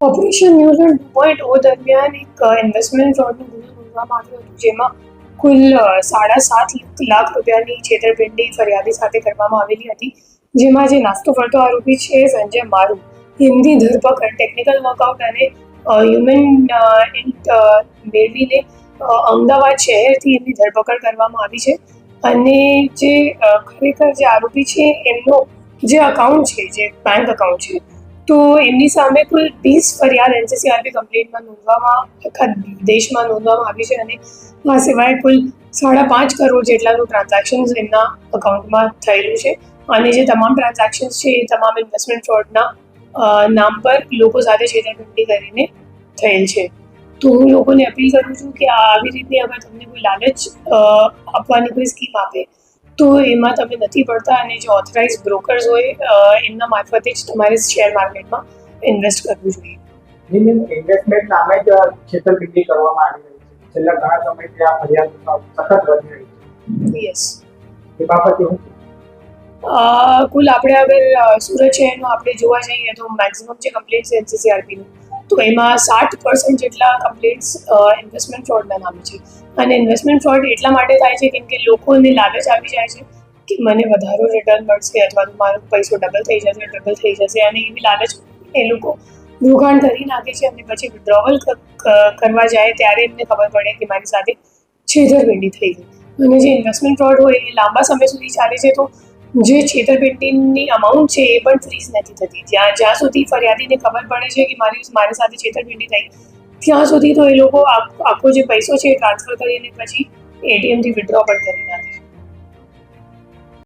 Operation ન્યુઝન 2.0 દરમિયાન એક investment ફ્રોડનો ગુનો નોંધવામાં આવ્યો હતો, જેમાં કુલ 7.5 લાખ રૂપિયાની છેતરપિંડી ફરિયાદી સાથે કરવામાં આવેલી હતી. જેમાં જે નાસ્તો ફરતો આરોપી છે સંજય મારુ, એમની ધરપકડ ટેકનિકલ વર્કઆઉટ અને હ્યુમન ઇન્ટ મેળવીને અમદાવાદ શહેરથી એમની ધરપકડ કરવામાં આવી છે. અને જે ખરેખર જે આરોપી છે એમનો જે અકાઉન્ટ છે, જે બેંક અકાઉન્ટ છે, તો એમની સામે કુલ 20 ફરિયાદ NCCRB કમ્પ્લેન્ટમાં નોંધવામાં આખા દેશમાં નોંધવામાં આવી છે. અને આ સિવાય કુલ 5.5 કરોડ જેટલાનું ટ્રાન્ઝેક્શન્સ એમના અકાઉન્ટમાં થયેલું છે. અને જે તમામ ટ્રાન્ઝેક્શન્સ છે એ તમામ ઇન્વેસ્ટમેન્ટ ફ્રોડના નામ પર લોકો સાથે છેતરપિંડી કરીને થયેલ છે. તો હું લોકોને અપીલ કરું છું કે આવી રીતની અગર તમને કોઈ લાલચ આપવાની કોઈ સ્કીમ આપે તો એમાં તમે નથી પડતા, અને જે ઓથોરાઇઝ બ્રોકર્સ હોય એમના મારફતે જ તમારે શેર માર્કેટમાં ઇન્વેસ્ટ કરવું જોઈએ. ઇન્વેસ્ટમેન્ટ નામે જ છેતરપિંડી કરવામાં આવી રહી છે. છેલ્લા ઘણા સમયથી આ ફરિયાદ સતત વધી રહી છે. યસ. એ બાબતે હું કુલ આપણે અગર સુરત શહેરનો આપણે જોવા જઈએ તો મેક્સિમમ જે કમ્પ્લેન્ટ્સ છે NCCRBનું, તો એમાં 60% જેટલા કમ્પ્લેન્ટ્સ ઇન્વેસ્ટમેન્ટ ફ્રોડના નામે છે. અને ઇન્વેસ્ટમેન્ટ ફ્રોડ એટલા માટે થાય છે કેમ કે લોકોને લાલચ આવી જાય છે કે મને વધારે રિટર્ન મળશે અથવા તો મારો પૈસો ડબલ થઈ જશે, અને એવી લાલચ એ લોકો રોકાણ કરી નાખે છે. અને પછી વિડ્રોવલ કરવા જાય ત્યારે એમને ખબર પડે કે મારી સાથે છેતરપિંડી થઈ ગઈ. અને જે ઇન્વેસ્ટમેન્ટ ફ્રોડ હોય એ લાંબા સમય સુધી ચાલે છે, તો જે છેતરપિંડીની અમાઉન્ટ છે એ પણ ફ્રીઝ નથી થતી. જ્યાં સુધી ફરિયાદીને ખબર પડે છે કે મારી સાથે છેતરપિંડી થઈ, ત્યાં સુધી તો એ લોકો આખો જે પૈસો છે એ ટ્રાન્સફર કરીને પછી ATMથી વિડ્રો પણ કરી નાખે છે.